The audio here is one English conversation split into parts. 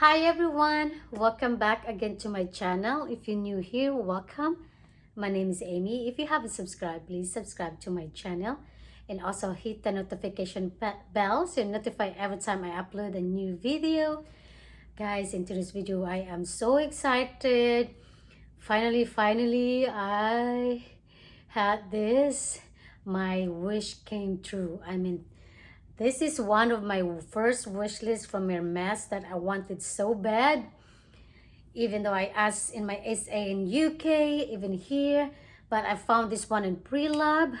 Hi everyone, welcome back again to my channel. If you're new here, welcome. My name is Amy. If you haven't subscribed, please subscribe to my channel and also hit the notification bell so you're notified every time I upload a new video. Guys, in today's video I am so excited. Finally I had this. My wish came true. This is one of my first wish list from Hermes that I wanted so bad. Even though I asked in my SA in UK, even here, but I found this one in Pre-Lab.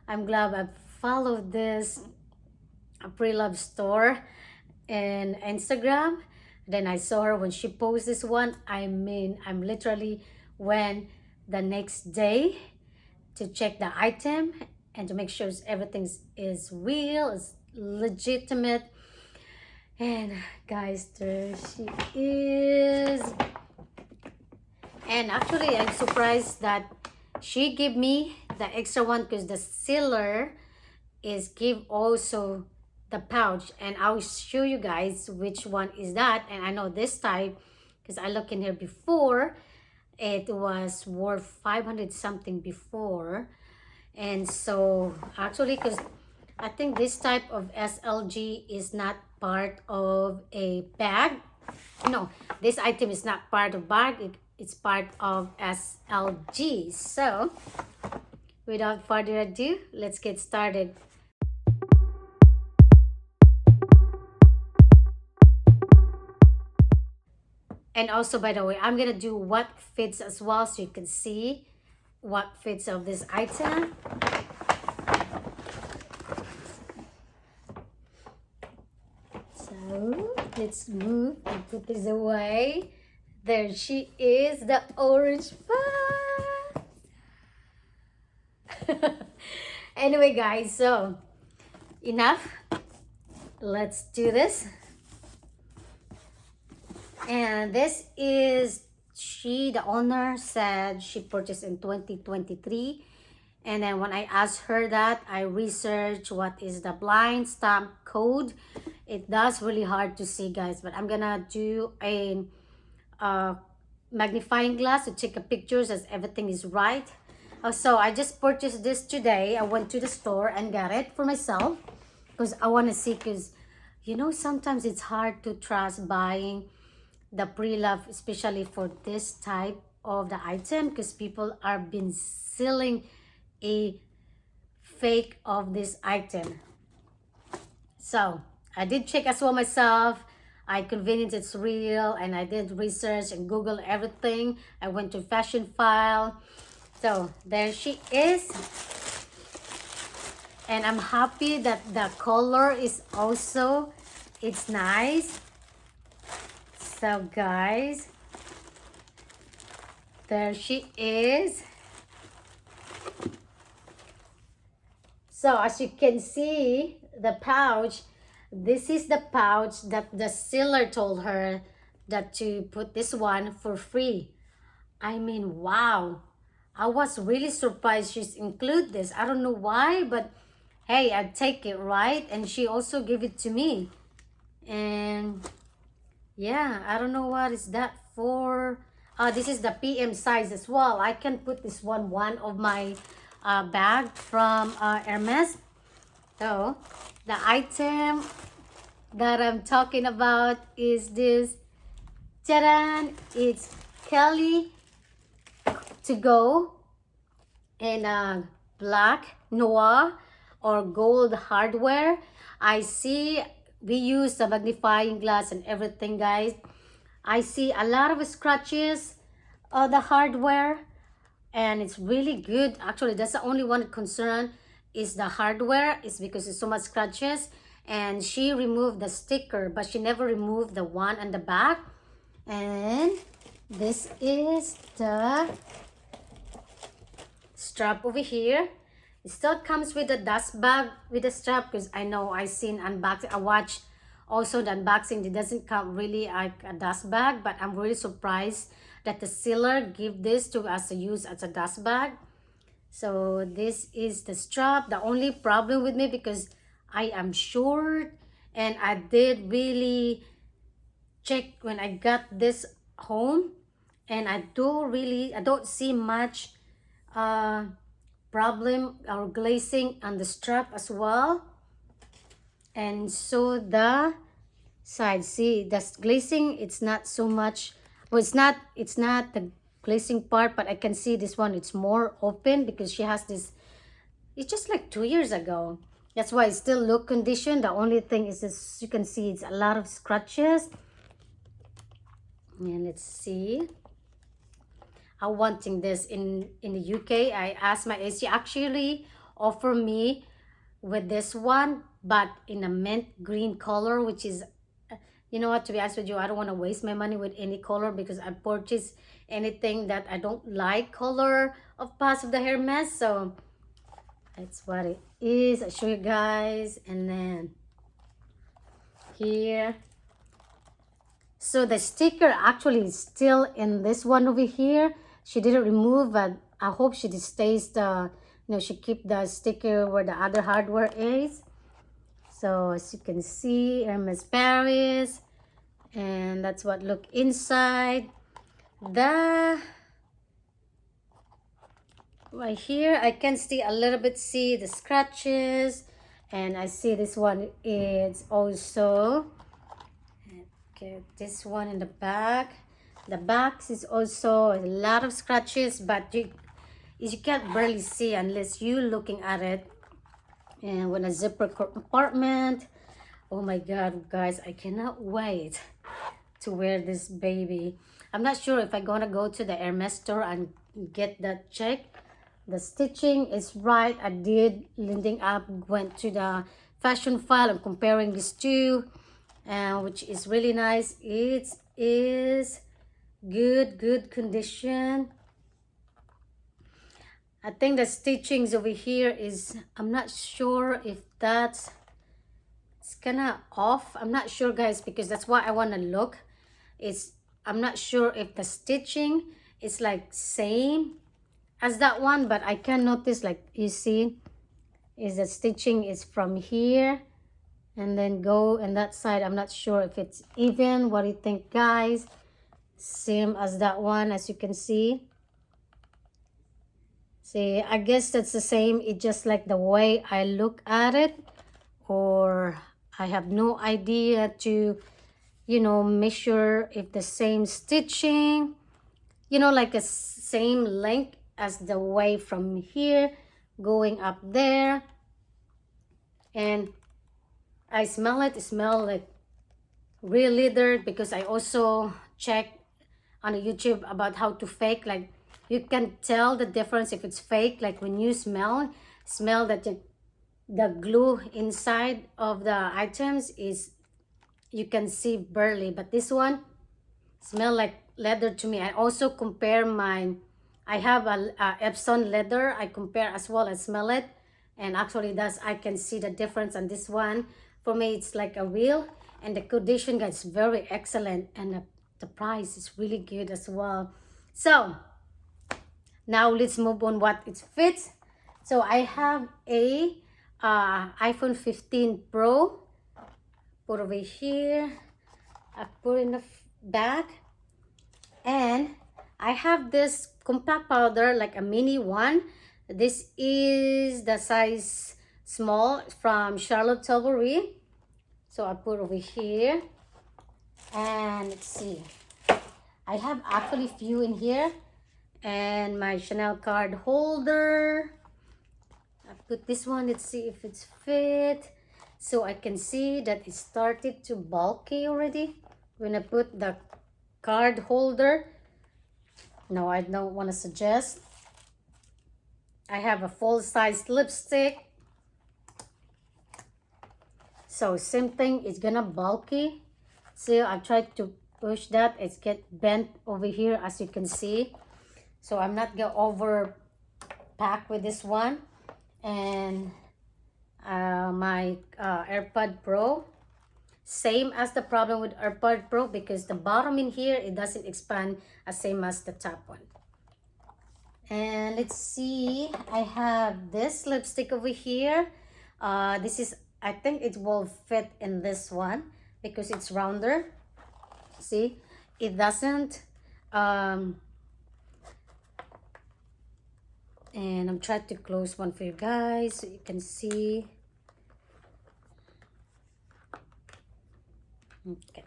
I'm glad I followed this Pre-Lab store in Instagram. Then I saw her when she posted this one. I'm literally went the next day to check the item and to make sure everything is real, is legitimate. And guys, there she is. And actually I'm surprised that she gave me the extra one because the seller is give also the pouch, and I'll show you guys which one is that. And I know this type because I looked in here before. It was worth 500 something before. And so actually, because I think this type of SLG is not part of a bag. No, this item is not part of bag. It's part of SLG. So without further ado, let's get started. And also, by the way, I'm gonna do what fits as well so you can see what fits of this item. So let's move and put this away. There she is, the orange bag. Anyway, guys, so enough. Let's do this. And this is, the owner said she purchased in 2023. And then when I asked her that, I researched what is the blind stamp code. It does really hard to see, guys, but I'm gonna do a magnifying glass to take a pictures as everything is right. So I just purchased this today. I went to the store and got it for myself because I want to see, because sometimes it's hard to trust buying the pre-love, especially for this type of the item, because people are been selling a fake of this item. So I did check as well myself. I convinced it's real, and I did research and Google everything. I went to fashion file. So there she is. And I'm happy that the color is also, it's nice. So guys, there she is. So as you can see, the pouch, this is the pouch that the seller told her that to put this one for free. Wow. I was really surprised she's include this. I don't know why, but hey, I'd take it, right? And she also gave it to me. And yeah, I don't know what is that for. This is the PM size as well. I can put this one of my bag from Hermes. So the item that I'm talking about is this. Ta-da! It's Kelly to go in black noir or gold hardware. I see we use the magnifying glass and everything, guys. I see a lot of scratches on the hardware, and it's really good. Actually, that's the only one concern is the hardware. It's because it's so much scratches, and she removed the sticker, but she never removed the one on the back. And this is the strap over here. It still comes with a dust bag with the strap, because I know I seen unboxing. I watched also the unboxing. It doesn't come really like a dust bag, but I'm really surprised that the seller give this to us to use as a dust bag. So this is the strap. The only problem with me, because I am short and I did really check when I got this home, and I don't see much problem or glazing on the strap as well. And so the side, see the glazing, it's not so much, well, it's not the glazing part, but I can see this one, it's more open because she has this, it's just like 2 years ago. That's why it's still look condition. The only thing is this, you can see it's a lot of scratches. And let's see, I'm wanting this in the UK. I asked my agent, actually offer me with this one, but in a mint green color, which is, you know what, to be honest with you, I don't want to waste my money with any color because I purchase anything that I don't like color of past of the Hermes. So that's what it is. I'll show you guys. And then here, so the sticker actually is still in this one over here. She didn't remove, but I hope she just stays the, you know, she keep the sticker where the other hardware is. So as you can see, Hermes Paris, and that's what look inside. The right here I can see a little bit, see the scratches, and I see this one is also, okay, this one in the back. The back is also a lot of scratches, but you can't barely see unless you looking at it. And when a zipper compartment, oh my god guys, I cannot wait to wear this baby. I'm not sure if I'm gonna go to the Hermes store and get that check. The stitching is right. I did lending up, went to the fashion file and comparing these two, which is really nice. It is good condition. I think the stitchings over here is, I'm not sure if that's, it's kind of off. I'm not sure guys, because that's why I want to look. I'm not sure if the stitching is like same as that one, but I can notice, like you see, is the stitching is from here and then go and that side. I'm not sure if it's even. What do you think guys? Same as that one, as you can see. See, I guess that's the same. It's just like the way I look at it, or I have no idea to, you know, measure if the same stitching, you know, like a same length as the way from here going up there. And I smell it. It smells like real leather, because I also checked on YouTube about how to fake, like you can tell the difference if it's fake, like when you smell that the glue inside of the items is, you can see barely, but this one smell like leather to me. I also compare I have a Epsom leather. I compare as well. I smell it, and actually that's, I can see the difference on this one. For me, it's like a real, and the condition is very excellent, and the price is really good as well. So now let's move on what it fits. So I have a iPhone 15 Pro. Put over here. I put in the back, and I have this compact powder, like a mini one. This is the size small from Charlotte Tilbury. So I put over here, and let's see, I have actually few in here, and my Chanel card holder. I put this one. Let's see if it's fit. So I can see that it started to bulky already when I put the card holder. No, I don't want to suggest. I have a full-size lipstick. So same thing, it's gonna bulky. See, I tried to push that. It's get bent over here, as you can see. So I'm not gonna over pack with this one. And my AirPod Pro, same as the problem with AirPod Pro, because the bottom in here, it doesn't expand as same as the top one. And let's see, I have this lipstick over here. This is, I think it will fit in this one because it's rounder. See, it doesn't and I'm trying to close one for you guys so you can see. Okay,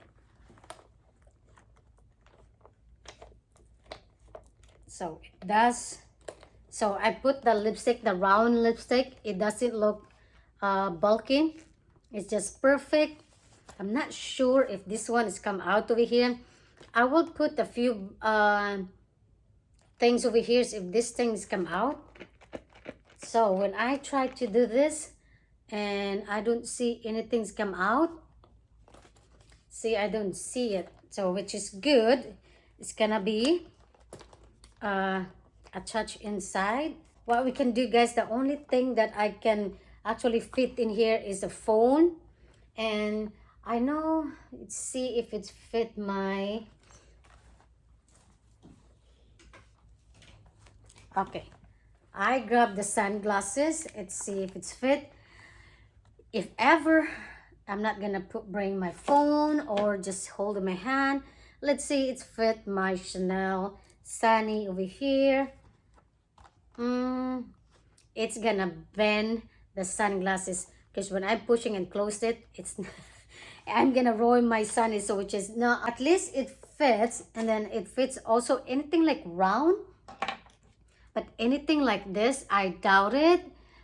so it does. So I put the lipstick, the round lipstick. It doesn't look bulky. It's just perfect. I'm not sure if this one is come out over here. I will put a few things over here if this thing is come out. So when I try to do this and I don't see anything's come out. See, I don't see it. So which is good. It's gonna be attached inside. What we can do, guys, the only thing that I can actually fit in here is a phone. And I know, let's see if it's fit my, okay, I grabbed the sunglasses. Let's see if it's fit. If ever I'm not gonna bring my phone or just hold in my hand. Let's see it's fit my Chanel Sunny over here. It's gonna bend the sunglasses because when I'm pushing and close it, it's I'm gonna ruin my sunny. So which is no, at least it fits, and then it fits also anything like round, but anything like this I doubt it.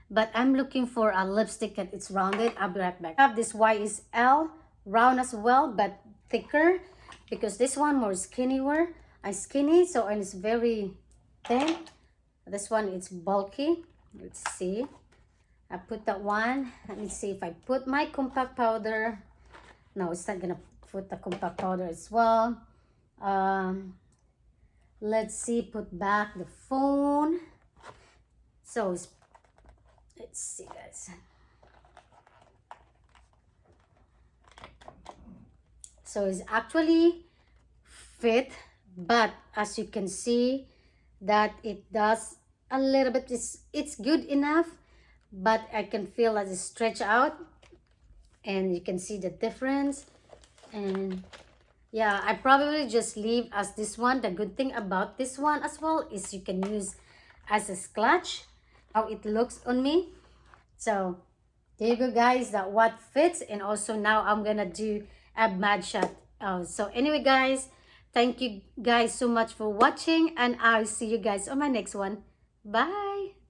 But I'm looking for a lipstick that it's rounded. I'll be right back. I have this YSL round as well, but thicker, because this one more skinnier. Skinny, so, and it's very thin. This one it's bulky. Let's see. I put that one. Let me see if I put my compact powder. No, it's not gonna put the compact powder as well. Let's see, put back the phone. So let's see, guys. So it's actually fit, but as you can see that it does a little bit, it's good enough, but I can feel that it stretch out, and you can see the difference. And yeah, I probably just leave as this one. The good thing about this one as well is you can use as a clutch, how it looks on me. So there you go, guys, that what fits. And also now I'm gonna do a mad shot. So anyway, guys, thank you guys so much for watching, and I'll see you guys on my next one. Bye.